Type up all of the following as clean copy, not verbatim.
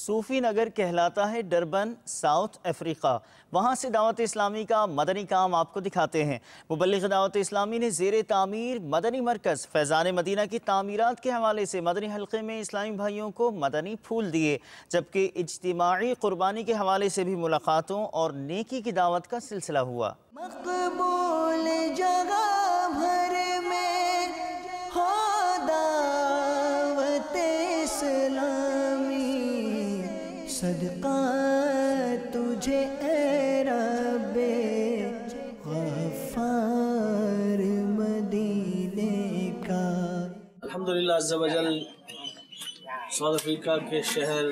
صوفی نگر کہلاتا ہے Durban, South Africa. وہاں سے دعوت اسلامی کا مدنی کام آپ کو دکھاتے ہیں۔ مبلغ دعوت اسلامی نے زیر تعمیر مدنی مرکز فیضان مدینہ کی تعمیرات کے حوالے سے مدنی حلقے میں اسلامی بھائیوں کو مدنی پھول دیے، جبکہ اجتماعی قربانی کے حوالے سے بھی ملاقاتوں اور نیکی کی دعوت کا سلسلہ ہوا۔ مقبول جگہ بھر میں ہو دعوت اسلامی، صدقہ تجھے اے رب غفار مدینے کا۔ الحمدللہ عز و جل ساؤتھ افریقہ کے شہر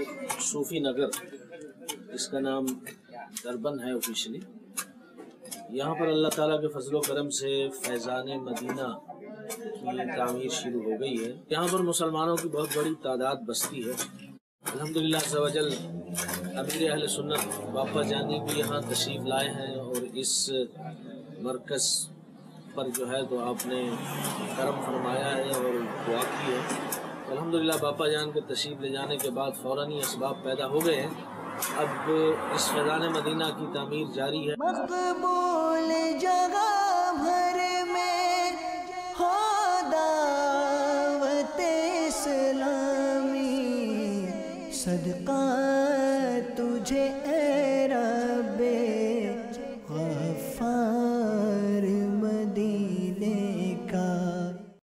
صوفی نگر، اس کا نام ڈربن ہے آفیشلی، یہاں پر اللہ تعالیٰ کے فضل و کرم سے فیضان مدینہ کی تعمیر شروع ہو گئی ہے۔ یہاں پر مسلمانوں کی بہت بڑی تعداد بستی ہے۔ الحمدللہ عز و جل امیر اہل سنت باپا جانی بھی یہاں تشریف لائے ہیں، اور اس مرکز پر جو ہے تو آپ نے کرم فرمایا ہے اور دعا کی ہے۔ الحمدللہ باپا جان کے تشریف لے جانے کے بعد فوراً ہی اسباب پیدا ہو گئے ہیں۔ اب اس فیضان مدینہ کی تعمیر جاری ہے۔ مقبول جگہ بھر میں ہو دعوت اسلامی، صدقہ تجھے اے